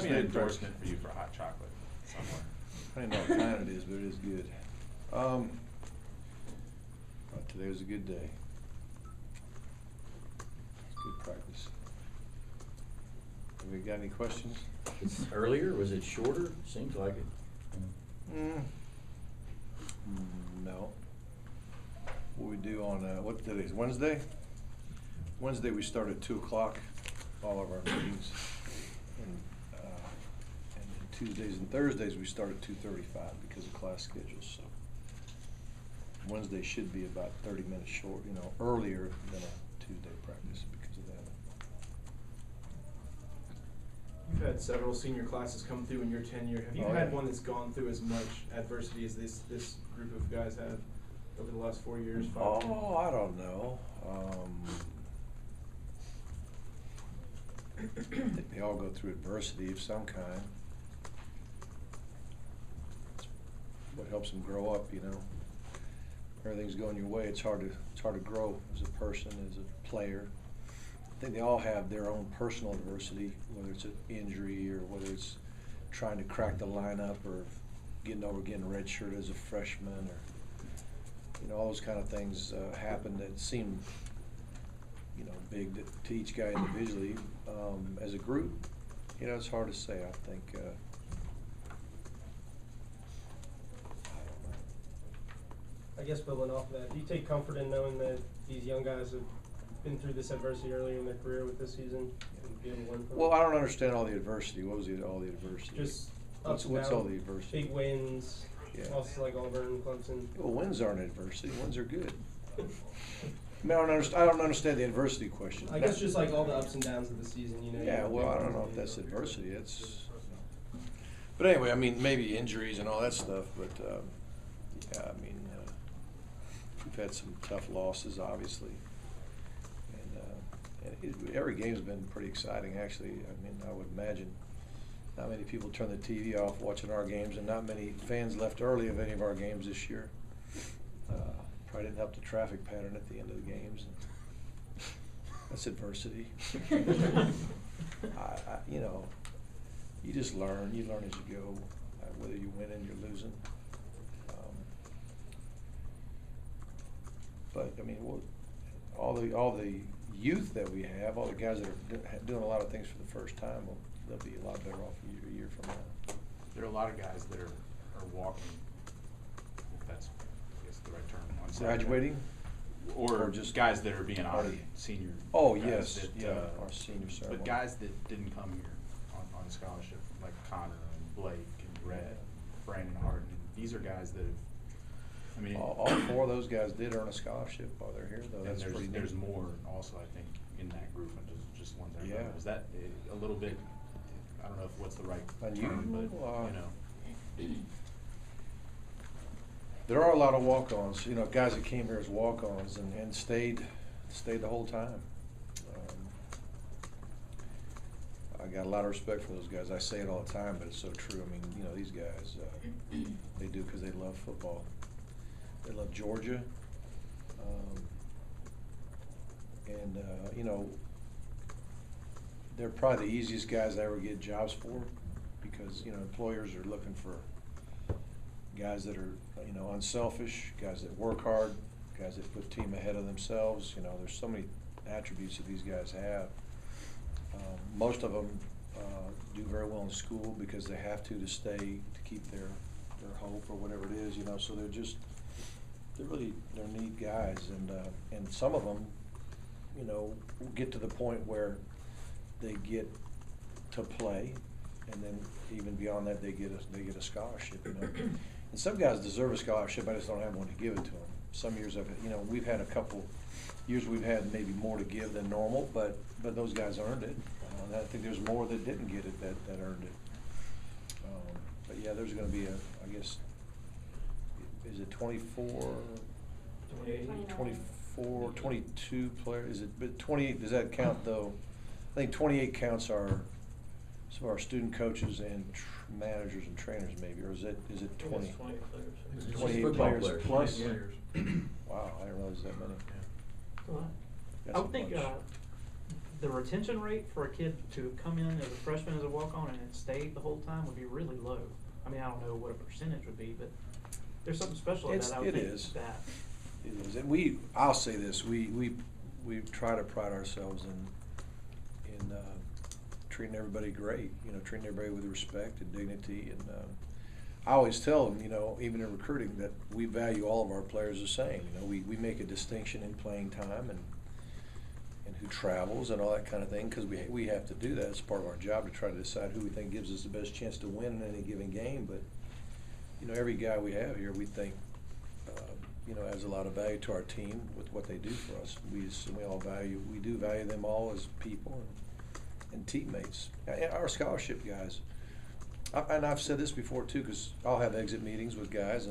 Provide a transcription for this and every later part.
Could be an endorsement for you for hot chocolate somewhere. I don't know what kind it is, but it is good. Today was a good day. It's good practice. Have we got any questions? It's earlier, was it shorter? Seems like it. No. What we do on, what today is Wednesday? Wednesday we start at 2 o'clock, all of our meetings. And then Tuesdays and Thursdays we start at 2:35 because of class schedules. So Wednesday should be about 30 minutes short, earlier than a Tuesday practice because of that. You've had several senior classes come through in your tenure. Have you had one that's gone through as much adversity as this group of guys have over the last 4 years? 5 years? I don't know. I think they all go through adversity of some kind. It's what helps them grow up, Everything's going your way. It's hard to grow as a person, as a player. I think they all have their own personal adversity, whether it's an injury or whether it's trying to crack the lineup or getting redshirted as a freshman, or all those kind of things happen that seem big to each guy individually. As a group, it's hard to say. I think I don't know. I guess building off of that, do you take comfort in knowing that these young guys have been through this adversity earlier in their career with this season and be able to learn from it? Well, I don't understand all the adversity. What was all the adversity? Just what's all the adversity? Big wins, Yeah. losses like Auburn, Clemson. Well, wins aren't adversity. Wins are good. I don't understand the adversity question. I guess just like all the ups and downs of the season, Yeah, well, I don't know if that's adversity. But anyway, maybe injuries and all that stuff. But yeah, we've had some tough losses, obviously, and every game's been pretty exciting, actually. I would imagine not many people turn the TV off watching our games, and not many fans left early of any of our games this year. Probably didn't help the traffic pattern at the end of the games. That's adversity. You just learn. You learn as you go, whether you win and you're losing. But all the youth that we have, all the guys that are doing a lot of things for the first time, they'll be a lot better off a year from now. There are a lot of guys that are walking, if that's, I guess, the right term. On Saturday. Graduating? Or just guys that are being honored, senior. Oh, yes, our senior ceremony. But guys that didn't come here on scholarship, like Connor and Blake and Red, and Brandon Harden. These are guys that have, all 4 of those guys did earn a scholarship while they're here, though. That's pretty neat. There's more also, I think, in that group than just ones that are Yeah. Is that a little bit, I don't know what's the right Unusual, term, but, There are a lot of walk-ons, guys that came here as walk-ons and stayed the whole time. I got a lot of respect for those guys. I say it all the time, but it's so true. These guys, they do because they love football. They love Georgia. They're probably the easiest guys I ever get jobs for because, employers are looking for guys that are, unselfish, guys that work hard, guys that put team ahead of themselves. There's so many attributes that these guys have. Most of them do very well in school because they have to stay to keep their hope or whatever it is. So they're neat guys, and some of them, get to the point where they get to play, and then even beyond that, they get a scholarship. And some guys deserve a scholarship. I just don't have one to give it to them. Some years we've had a couple years we've had maybe more to give than normal, but those guys earned it. And I think there's more that didn't get it that earned it. But yeah, there's going to be I guess, is it 24, 22 players? Is it, but 28, does that count though? I think 28 counts some of our student coaches and managers and trainers maybe, or is it 20? 28 players plus? Players. Wow, I didn't realize that many. Well, That's I a would think bunch. the retention rate for a kid to come in as a freshman as a walk-on and then stay the whole time would be really low. I mean, I don't know what a percentage would be, but there's something special about that. I would think that. It is, and I'll say this, we try to pride ourselves in treating everybody great, treating everybody with respect and dignity, and I always tell them, even in recruiting, that we value all of our players the same. We make a distinction in playing time and who travels and all that kind of thing, because we have to do that. It's part of our job to try to decide who we think gives us the best chance to win in any given game. But every guy we have here, we think adds a lot of value to our team with what they do for us. We do value them all as people and teammates. Our scholarship guys, and I've said this before too, because I'll have exit meetings with guys,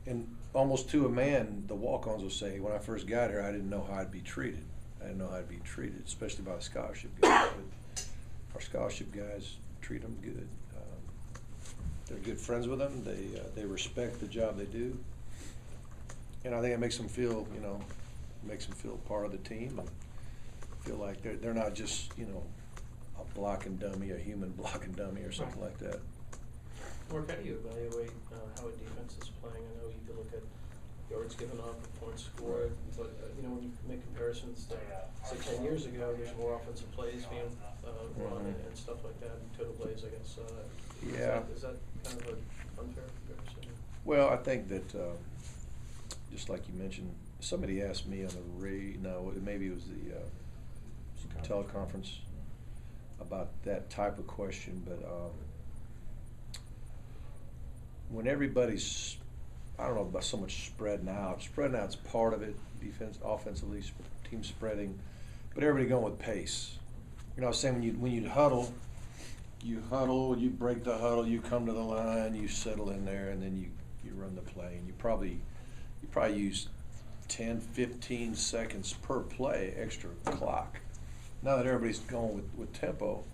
and almost to a man, the walk-ons will say, when I first got here, I didn't know how I'd be treated. I didn't know how I'd be treated, especially by the scholarship guys. But our scholarship guys treat them good. They're good friends with them. They respect the job they do, and I think it makes them feel, part of the team, and feel like they're not just, a blocking dummy, a human blocking dummy or something like that. Mark, how do you evaluate how a defense is playing? I know you can look at yards given up, points scored, but when you make comparisons to, say, 10 years ago, there's more offensive plays being run and stuff like that, total plays, I guess. Yeah. Is that kind of an unfair comparison? Well, I think that, just like you mentioned, somebody asked me on maybe it was the teleconference about that type of question, but when everybody's, I don't know about so much spreading out's part of it, offensively, team spreading, but everybody going with pace. I was saying when you huddle, you break the huddle, you come to the line, you settle in there, and then you run the play, and you probably use 10, 15 seconds per play extra clock. Now that everybody's going with tempo,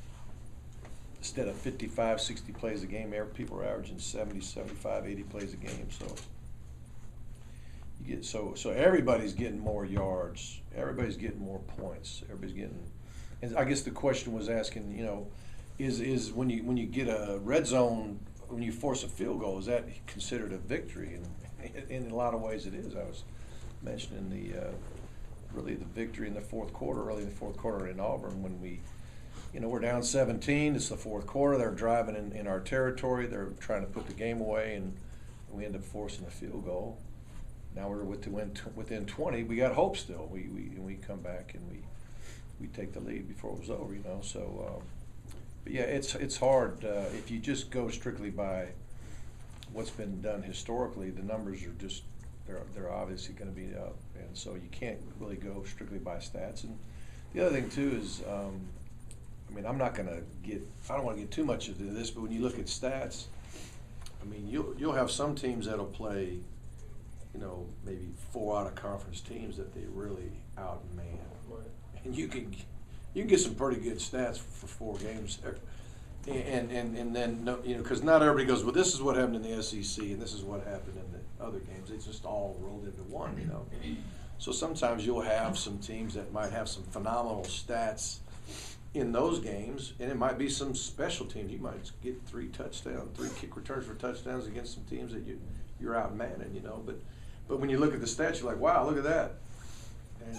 instead of 55, 60 plays a game, people are averaging 70, 75, 80 plays a game. So you get so everybody's getting more yards, everybody's getting more points, everybody's getting. And I guess the question was asking, is when you get a red zone, when you force a field goal, is that considered a victory? And in a lot of ways, it is. I was mentioning really the victory in the fourth quarter, early in the fourth quarter in Auburn, when we're down 17. It's the fourth quarter. They're driving in our territory. They're trying to put the game away, and we end up forcing a field goal. Now we're within 20. We got hope still. We come back and we take the lead before it was over. So. But yeah, it's hard if you just go strictly by what's been done historically. The numbers are just they're obviously going to be up, and so you can't really go strictly by stats. And the other thing too is, I don't want to get too much into this, but when you look at stats, you'll have some teams that'll play, maybe 4 out of conference teams that they really outman, and you can get some pretty good stats for 4 games there. And then, because not everybody goes, well, this is what happened in the SEC and this is what happened in the other games. It's just all rolled into one, So sometimes you'll have some teams that might have some phenomenal stats in those games, and it might be some special teams. You might get 3 kick returns for touchdowns against some teams that you're outmanning, But when you look at the stats, you're like, wow, look at that. And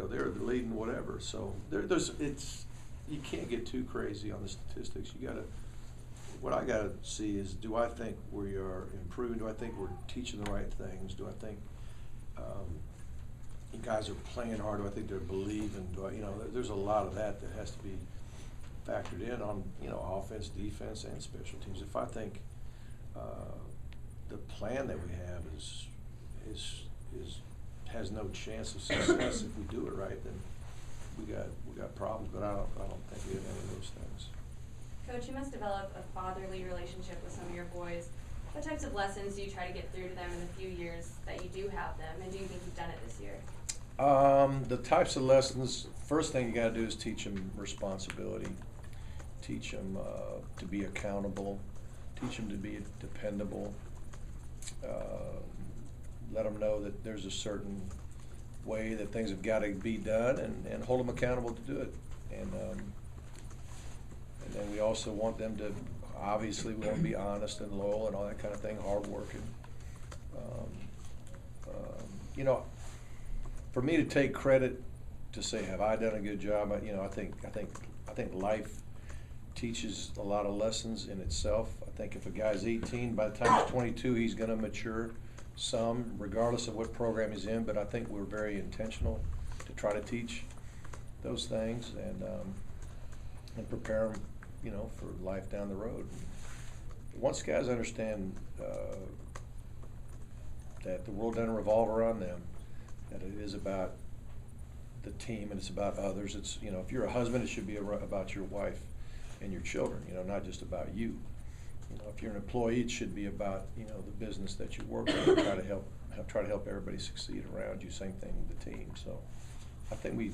they're leading whatever. So you can't get too crazy on the statistics. What I gotta see is, do I think we are improving? Do I think we're teaching the right things? Do I think you guys are playing hard? Do I think they're believing? There's a lot of that has to be factored in on offense, defense, and special teams. If I think the plan that we have has no chance of success if we do it right, then we got problems. But I don't think we have any of those things. Coach, you must develop a fatherly relationship with some of your boys. What types of lessons do you try to get through to them in the few years that you do have them, and do you think you've done it this year? The types of lessons, first thing you got to do is teach them responsibility, teach them to be accountable, teach them to be dependable, let them know that there's a certain way that things have got to be done, and hold them accountable to do it. And then we also want them to, obviously, we want to be honest and loyal and all that kind of thing, hardworking. You know, for me to take credit to say, have I done a good job? You know, I think life teaches a lot of lessons in itself. I think if a guy's 18, by the time he's 22, he's going to mature some, regardless of what program he's in. But I think we're very intentional to try to teach those things and prepare them, you know, for life down the road. Once guys understand that the world doesn't revolve around them, that it is about the team and it's about others. It's, you know, if you're a husband, it should be about your wife and your children, you know, not just about you. You know, if you're an employee, it should be about, you know, the business that you work with, and try to help everybody succeed around you. Same thing with the team. So I think we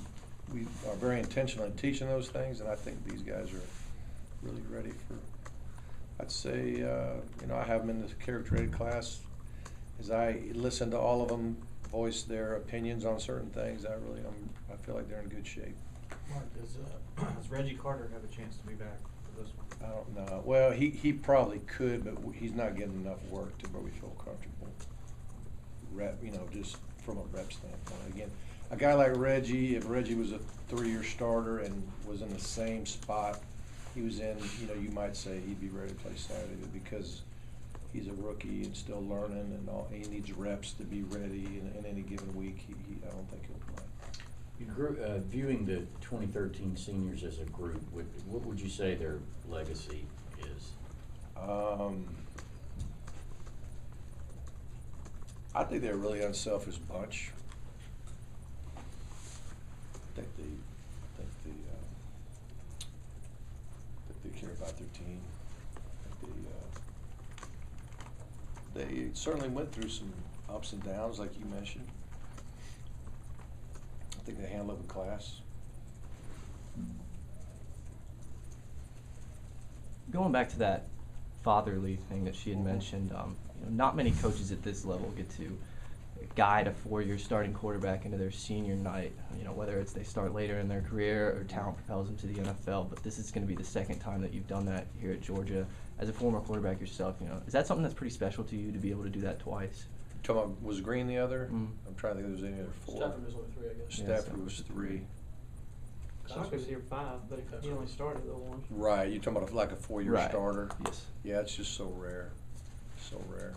are very intentional in teaching those things, and I think these guys are really ready for, I'd say, you know, I have them in the character rated class. As I listen to all of them voice their opinions on certain things, I feel like they're in good shape. Mark, does Reggie Carter have a chance to be back for this one? I don't know. Well, he probably could, but he's not getting enough work to where we feel comfortable. You know, just from a rep standpoint. Again, a guy like Reggie, if Reggie was a 3-year starter and was in the same spot he was in, you know, you might say he'd be ready to play Saturday, but because he's a rookie and still learning, and he needs reps to be ready in any given week, I don't think he'll play. Viewing the 2013 seniors as a group, what would you say their legacy is? I think they're a really unselfish bunch. I think they care about their team. They certainly went through some ups and downs, like you mentioned. I think they handled it with class. Going back to that fatherly thing that she had mentioned, you know, not many coaches at this level get to guide a 4-year starting quarterback into their senior night. You know, whether it's they start later in their career or talent propels them to the NFL. But this is going to be the second time that you've done that here at Georgia. As a former quarterback yourself, you know, is that something that's pretty special to you to be able to do that twice? Talking about, was Green the other? Mm. I'm trying to think if there was any other 4. Stafford was only 3, I guess. Stafford was 3. Shock was here 5, but he only started the one. Right, you're talking about like a 4-year Right. starter. Yes. Yeah, it's just so rare, so rare.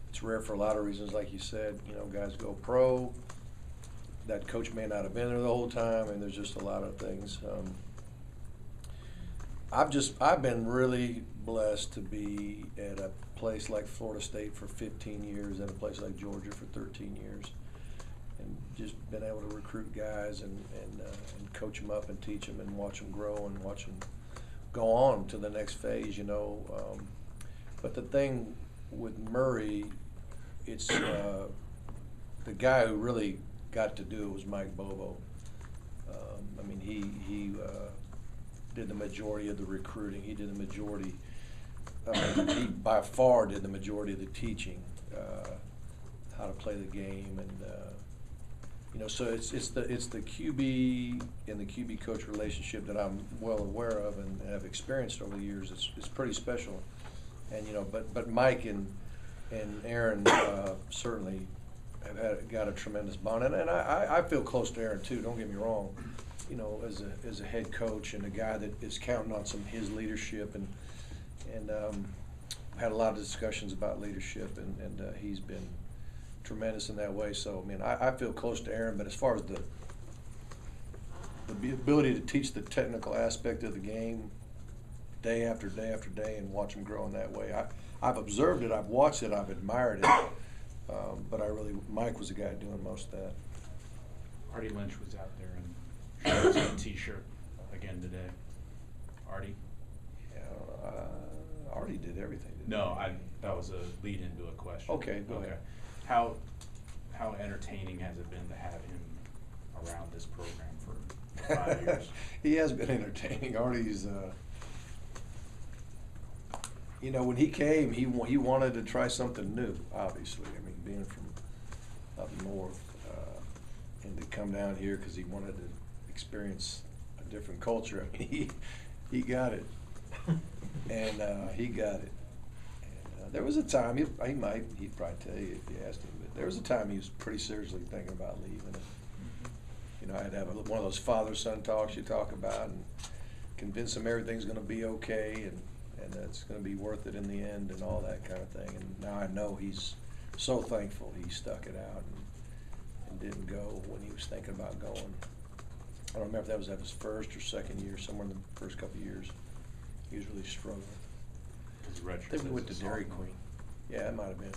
It's rare for a lot of reasons, like you said. You know, guys go pro. That coach may not have been there the whole time, and there's just a lot of things. I've been really blessed to be at a place like Florida State for 15 years and a place like Georgia for 13 years, and just been able to recruit guys and coach them up and teach them and watch them grow and watch them go on to the next phase, you know. But the thing with Murray, it's the guy who really got to do it was Mike Bobo. I mean, he did the majority of the recruiting. He did the majority. He by far did the majority of the teaching, how to play the game, and you know. So it's the QB and the QB coach relationship that I'm well aware of and have experienced over the years. It's pretty special, and you know. But Mike and Aaron certainly have got a tremendous bond, and I feel close to Aaron too. Don't get me wrong. You know, as a head coach and a guy that is counting on his leadership, and had a lot of discussions about leadership, and he's been tremendous in that way. So I mean, I feel close to Aaron, but as far as the ability to teach the technical aspect of the game day after day after day and watch him grow in that way, I've observed it, I've watched it, I've admired it, but Mike was the guy doing most of that. Artie Lynch was out there in shorts and t-shirt again today. Artie? Yeah, Artie did everything. Didn't No, he? that was a lead into a question. Okay, go ahead. How entertaining has it been to have him around this program for 5 years? He has been entertaining. Artie's, you know, when he came, he wanted to try something new. Obviously, I mean, being from up north, and to come down here because he wanted to experience a different culture. I mean, he got it, and he got it. And there was a time he'd probably tell you if you asked him, but there was a time he was pretty seriously thinking about leaving. You know, I had to have one of those father-son talks you talk about and convince him everything's going to be okay and that it's going to be worth it in the end and all that kind of thing. And now I know he's so thankful he stuck it out and didn't go when he was thinking about going. I don't remember if that was at his first or second year, somewhere in the first couple of years. He was really struggling. I think we went to Dairy Queen. Yeah, that might have been it.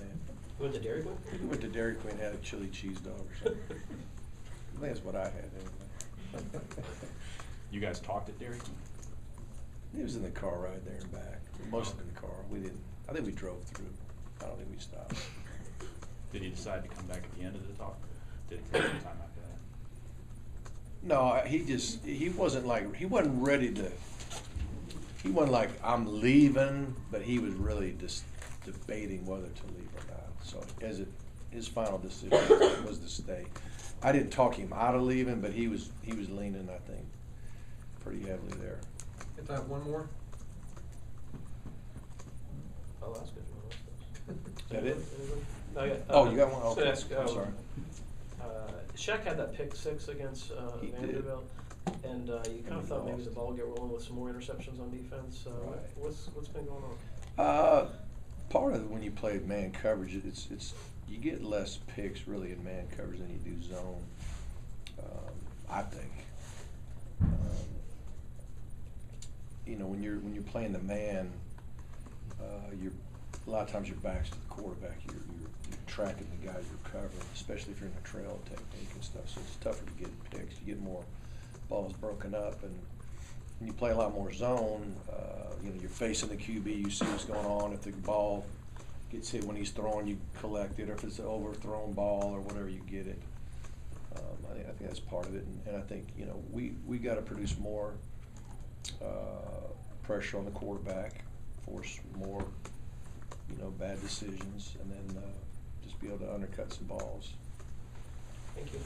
You went to Dairy Queen? I think we went to Dairy Queen and had a chili cheese dog or something. I think that's what I had anyway. You guys talked at Dairy Queen? He was in the car ride there and back. Mostly in the car. We didn't. I think we drove through. I don't think we stopped. Did he decide to come back at the end of the talk? Did it take some time after that? No, he wasn't ready to. He wasn't like, I'm leaving, but he was really just debating whether to leave or not. So his final decision was to stay. I didn't talk him out of leaving, but he was leaning, I think, pretty heavily there. If I have one more? I'll ask if you want to ask this. Is that it? No, yeah, Oh, you got one? I was gonna Okay. ask, I'm sorry. Shaq had that pick 6 against He did. Vanderbilt, and you kind of thought maybe the ball would get rolling with some more interceptions on defense. Right. What's been going on? Part of it when you play man coverage, it's you get less picks really in man coverage than you do zone. I think. You know, when you're playing the man, you're a lot of times your back's to the quarterback. You're tracking the guy you're covering, especially if you're in a trail technique and stuff. So it's tougher to get picks. You get more balls broken up, and when you play a lot more zone, you know, you're facing the QB. You see what's going on. If the ball gets hit when he's throwing, you collect it. Or if it's an overthrown ball or whatever, you get it. I think that's part of it, and I think, you know, we got to produce more pressure on the quarterback, force more, you know, bad decisions, and then just be able to undercut some balls. Thank you.